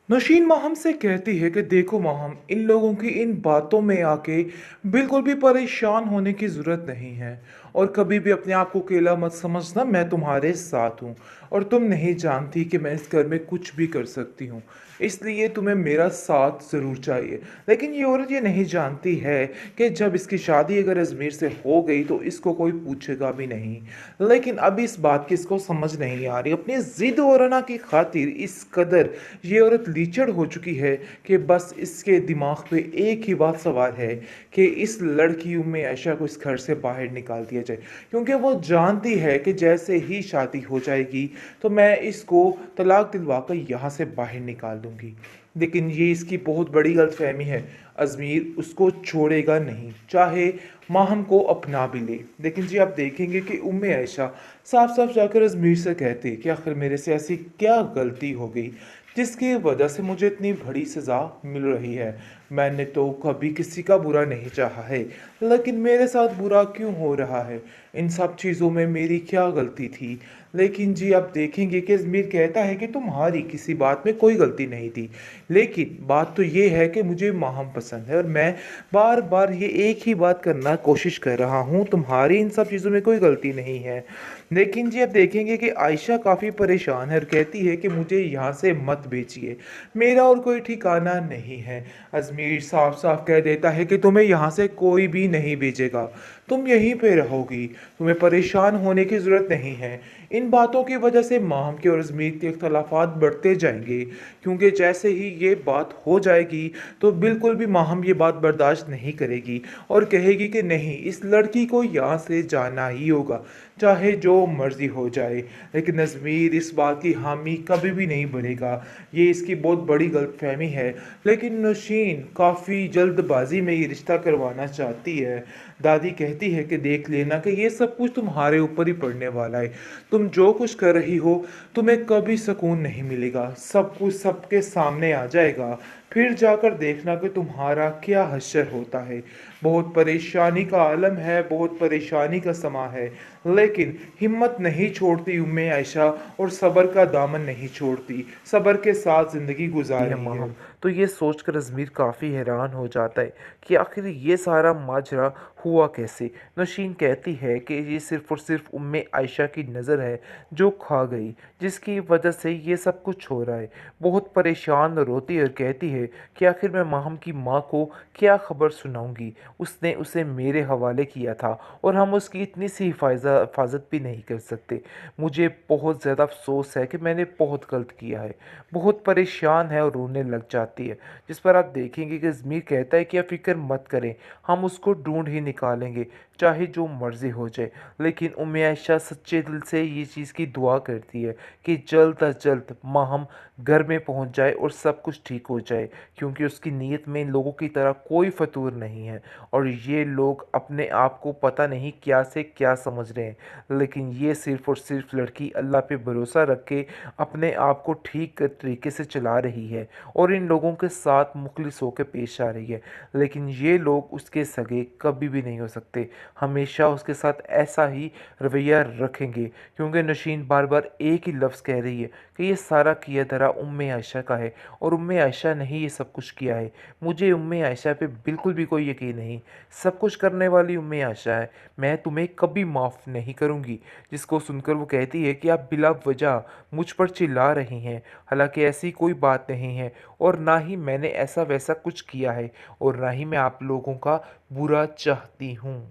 नौशीन माँ हमसे कहती है कि देखो माहम, इन लोगों की इन बातों में आके बिल्कुल भी परेशान होने की ज़रूरत नहीं है। और कभी भी अपने आप को अकेला मत समझना, मैं तुम्हारे साथ हूँ। और तुम नहीं जानती कि मैं इस घर में कुछ भी कर सकती हूँ, इसलिए तुम्हें मेरा साथ ज़रूर चाहिए। लेकिन ये औरत ये नहीं जानती है कि जब इसकी शादी अगर अजमेर से हो गई तो इसको कोई पूछेगा भी नहीं। लेकिन अभी इस बात की इसको समझ नहीं आ रही। अपनी ज़िद और अना की खातिर इस कदर ये औरत लीचड़ हो चुकी है कि बस इसके दिमाग पे एक ही बात सवार है कि इस लड़की उम्मे आयशा को इस घर से बाहर निकाल दिया जाए। क्योंकि वो जानती है कि जैसे ही शादी हो जाएगी तो मैं इसको तलाक दिलवा कर यहाँ से बाहर निकाल दूंगी। लेकिन ये इसकी बहुत बड़ी गलतफहमी है। अजमीर उसको छोड़ेगा नहीं, चाहे माहम को अपना भी ले। लेकिन जी आप देखेंगे कि उम्मे आयशा साफ साफ जाकर अजमीर से कहती कि आखिर मेरे से ऐसी क्या गलती हो गई जिसकी वजह से मुझे इतनी बड़ी सज़ा मिल रही है। मैंने तो कभी किसी का बुरा नहीं चाहा है, लेकिन मेरे साथ बुरा क्यों हो रहा है? इन सब चीज़ों में मेरी क्या गलती थी? लेकिन जी आप देखेंगे कि अजमीर कहता है कि तुम्हारी किसी बात में कोई गलती नहीं थी। लेकिन बात तो ये है कि मुझे माहम पसंद है और मैं बार बार ये एक ही बात करना कोशिश कर रहा हूँ, तुम्हारी इन सब चीज़ों में कोई गलती नहीं है। लेकिन जी आप देखेंगे कि आयशा काफ़ी परेशान है और कहती है कि मुझे यहाँ से मत भेजिए, मेरा और कोई ठिकाना नहीं है। अजमीर साफ साफ कह देता है कि तुम्हें यहाँ से कोई भी नहीं भेजेगा, तुम यहीं पे रहोगी, तुम्हें परेशान होने की ज़रूरत नहीं है। इन बातों की वजह से माहम के और अजमीर के इख्तलाफात बढ़ते जाएंगे, क्योंकि जैसे ही ये बात हो जाएगी तो बिल्कुल भी माहम ये बात बर्दाश्त नहीं करेगी और कहेगी कि नहीं, इस लड़की को यहाँ से जाना ही होगा, चाहे जो मर्जी हो जाए। लेकिन अजमीर इस बात की हामी कभी भी नहीं भरेगा, ये इसकी बहुत बड़ी गलतफहमी है। लेकिन नौशीन काफ़ी जल्दबाजी में ये रिश्ता करवाना चाहती है। दादी कहती है कि देख लेना कि ये सब कुछ तुम्हारे ऊपर ही पड़ने वाला है, तुम जो कुछ कर रही हो तुम्हें कभी सुकून नहीं मिलेगा, सब कुछ सबके सामने आ जाएगा, फिर जाकर देखना कि तुम्हारा क्या हश्र होता है। बहुत परेशानी का आलम है, बहुत परेशानी का समा है। लेकिन हिम्मत नहीं छोड़ती उम्मे आयशा और सब्र का दामन नहीं छोड़ती, सब्र के साथ ज़िंदगी गुजार है रही है। माहम। तो ये सोचकर अजमीर काफ़ी हैरान हो जाता है कि आखिर ये सारा माजरा हुआ कैसे। नौशीन कहती है कि ये सिर्फ़ और सिर्फ उम्मे आयशा की नज़र है जो खा गई, जिसकी वजह से ये सब कुछ हो रहा है। बहुत परेशान रोती है और कहती है कि आखिर मैं माहम की माँ को क्या खबर सुनाऊंगी, उसने उसे मेरे हवाले किया था और हम उसकी इतनी सी हिफाजत भी नहीं कर सकते। मुझे बहुत ज़्यादा अफसोस है कि मैंने बहुत गलत किया है। बहुत परेशान है और रोने लग जाती है। जिस पर आप देखेंगे कि ज़मीर कहता है कि आप फ़िक्र मत करें, हम उसको ढूँढ ही निकालेंगे, चाहे जो मर्ज़ी हो जाए। लेकिन उम्मे आयशा सच्चे दिल से ये चीज़ की दुआ करती है कि जल्द अज़ जल्द माहम घर में पहुंच जाए और सब कुछ ठीक हो जाए, क्योंकि उसकी नीयत में इन लोगों की तरह कोई फतूर नहीं है और ये लोग अपने आप को पता नहीं क्या से क्या समझ रहे हैं। लेकिन ये सिर्फ़ और सिर्फ लड़की अल्लाह पे भरोसा रख के अपने आप को ठीक तरीके से चला रही है और इन लोगों के साथ मुखलिस होकर पेश आ रही है। लेकिन ये लोग उसके सगे कभी भी नहीं हो सकते, हमेशा उसके साथ ऐसा ही रवैया रखेंगे, क्योंकि नशीन बार बार एक ही लफ्ज़ कह रही है कि ये सारा किया धरा उम्मे आयशा का है और उम्मे आयशा ने ही ये सब कुछ किया है। मुझे उम्मे आयशा पे बिल्कुल भी कोई यकीन नहीं, सब कुछ करने वाली उम्मे आयशा है, मैं तुम्हें कभी माफ़ नहीं करूँगी। जिसको सुनकर वो कहती है कि आप बिला वजह मुझ पर चिल्ला रही हैं, हालांकि ऐसी कोई बात नहीं है और ना ही मैंने ऐसा वैसा कुछ किया है और ना ही मैं आप लोगों का बुरा चाहती हूँ।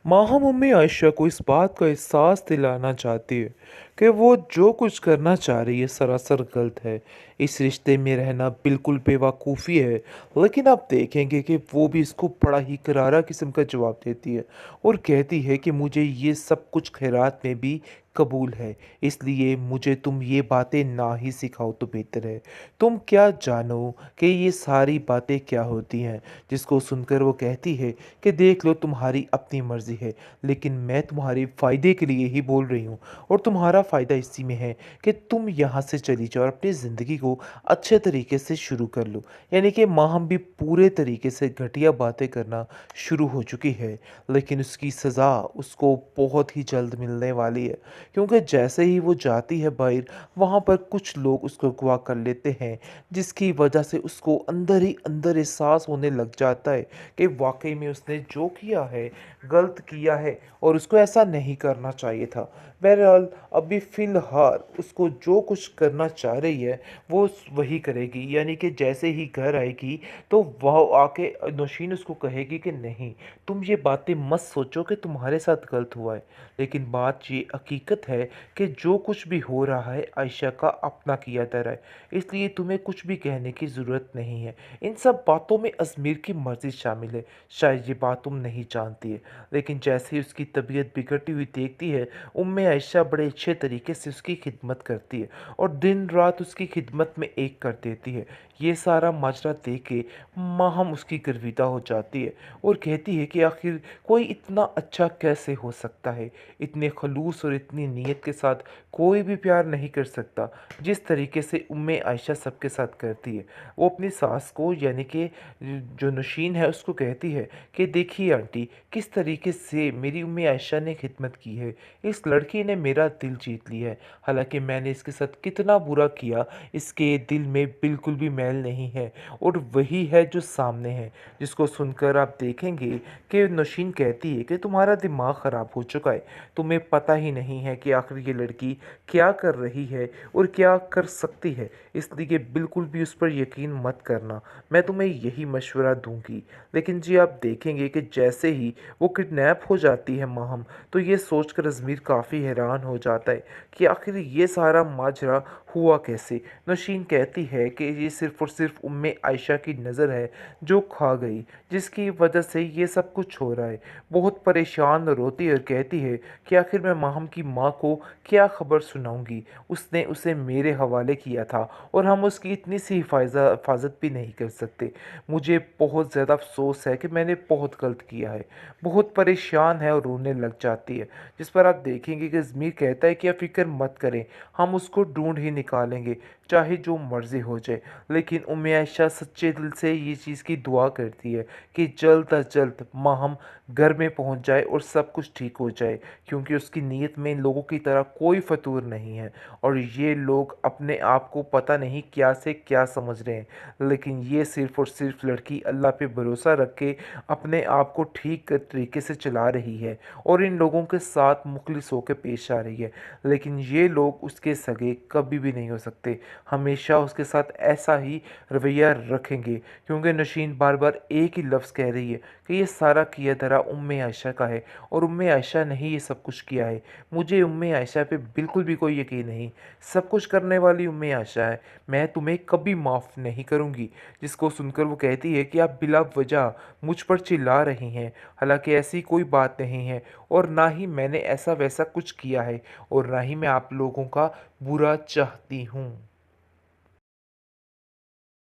माहम उम्मी आयशा को इस बात का एहसास दिलाना चाहती है कि वो जो कुछ करना चाह रही है सरासर गलत है, इस रिश्ते में रहना बिल्कुल बेवकूफ़ी है। लेकिन आप देखेंगे कि वो भी इसको बड़ा ही करारा किस्म का जवाब देती है और कहती है कि मुझे ये सब कुछ खैरात में भी कबूल है, इसलिए मुझे तुम ये बातें ना ही सिखाओ तो बेहतर है। तुम क्या जानो कि ये सारी बातें क्या होती हैं? जिसको सुनकर वो कहती है कि देख लो, तुम्हारी अपनी मर्ज़ी है, लेकिन मैं तुम्हारे फ़ायदे के लिए ही बोल रही हूँ और तुम्हारा फ़ायदा इसी में है कि तुम यहाँ से चली जाओ और अपनी ज़िंदगी को अच्छे तरीके से शुरू कर लो। यानी कि माहम भी पूरे तरीके से घटिया बातें करना शुरू हो चुकी है, लेकिन उसकी सज़ा उसको बहुत ही जल्द मिलने वाली है, क्योंकि जैसे ही वो जाती है बाहर, वहाँ पर कुछ लोग उसको अगवा कर लेते हैं, जिसकी वजह से उसको अंदर ही अंदर एहसास होने लग जाता है कि वाक़ई में उसने जो किया है, गलत किया है और उसको ऐसा नहीं करना चाहिए था। बहरहाल अभी फ़िलहाल उसको जो कुछ करना चाह रही है, वो वही करेगी। यानी कि जैसे ही घर आएगी, तो वह आके नौशीन उसको कहेगी कि नहीं, तुम ये बातें मत सोचो कि तुम्हारे साथ गलत हुआ है। लेकिन बात ये हकीकत है कि जो कुछ भी हो रहा है आयशा का अपना किया धरा है, इसलिए तुम्हें कुछ भी कहने की ज़रूरत नहीं है। इन सब बातों में अज़मीर की मर्ज़ी शामिल है, शायद ये बात तुम नहीं जानती है। लेकिन जैसे ही उसकी तबीयत बिगड़ती हुई देखती है, उम्मे आयशा बड़े अच्छे तरीके से उसकी खिदमत करती है और दिन रात उसकी खिदमत में एक कर देती है। ये सारा माजरा देख के माहम उसकी गर्विदा हो जाती है और कहती है कि आखिर कोई इतना अच्छा कैसे हो सकता है, इतने खलूस और इतनी नीयत के साथ कोई भी प्यार नहीं कर सकता जिस तरीके से उम्मे आयशा सबके साथ करती है। वो अपनी सास को यानी कि जो नौशीन है उसको कहती है कि देखिए आंटी, किस तरीके से मेरी उम्मे आयशा ने खिदमत की है, इस लड़की ने मेरा दिल जीत लिया है। हालांकि मैंने इसके साथ कितना बुरा किया, इसके दिल में बिल्कुल भी मैल नहीं है और वही है जो सामने है। जिसको सुनकर आप देखेंगे कि नौशीन कहती है कि तुम्हारा दिमाग ख़राब हो चुका है, तुम्हें पता ही नहीं है कि आखिर ये लड़की क्या कर रही है और क्या कर सकती है, इसलिए बिल्कुल भी उस पर यकीन मत करना, मैं तुम्हें यही मशवरा दूंगी। लेकिन जी आप देखेंगे कि जैसे ही वो किडनैप हो जाती है माहम, तो ये सोचकर अज़मीर काफ़ी हैरान हो जाता है कि आखिर ये सारा माजरा हुआ कैसे। नौशीन कहती है कि ये सिर्फ़ और सिर्फ उम्मे आयशा की नज़र है जो खा गई, जिसकी वजह से ये सब कुछ हो रहा है। बहुत परेशान रोती है और कहती है कि आखिर मैं माहम की माँ को क्या खबर सुनाऊंगी, उसने उसे मेरे हवाले किया था और हम उसकी इतनी सी हिफाजत भी नहीं कर सकते। मुझे बहुत ज़्यादा अफसोस है कि मैंने बहुत गलत किया है। बहुत परेशान है और रोने लग जाती है, जिस पर आप देखेंगे कि ज़मीर कहता है कि आप फ़िक्र मत करें, हम उसको ढूंढ ही निकालेंगे, चाहे जो मर्ज़ी हो जाए। लेकिन उम्मे आयशा सच्चे दिल से ये चीज़ की दुआ करती है कि जल्द अज जल्द माहम घर में पहुंच जाए और सब कुछ ठीक हो जाए, क्योंकि उसकी नीयत में इन लोगों की तरह कोई फतूर नहीं है और ये लोग अपने आप को पता नहीं क्या से क्या समझ रहे हैं। लेकिन ये सिर्फ़ और सिर्फ लड़की अल्लाह पे भरोसा रख के अपने आप को ठीक तरीके से चला रही है और इन लोगों के साथ मुखलिस होकर पेश आ रही है। लेकिन ये लोग उसके सगे कभी भी नहीं हो सकते, हमेशा उसके साथ ऐसा ही रवैया रखेंगे, क्योंकि नौशीन बार बार एक ही लफ्ज़ कह रही है कि ये सारा किया धरा उम्मे आयशा का है और उम्मे आयशा ने ही ये सब कुछ किया है। मुझे उम्मे आयशा पे बिल्कुल भी कोई यकीन नहीं, सब कुछ करने वाली उम्मे आयशा है, मैं तुम्हें कभी माफ़ नहीं करूँगी। जिसको सुनकर वो कहती है कि आप बिला वजह मुझ पर चिल्ला रही हैं, हालांकि ऐसी कोई बात नहीं है और ना ही मैंने ऐसा वैसा कुछ किया है और ना ही मैं आप लोगों का बुरा चाहती हूँ।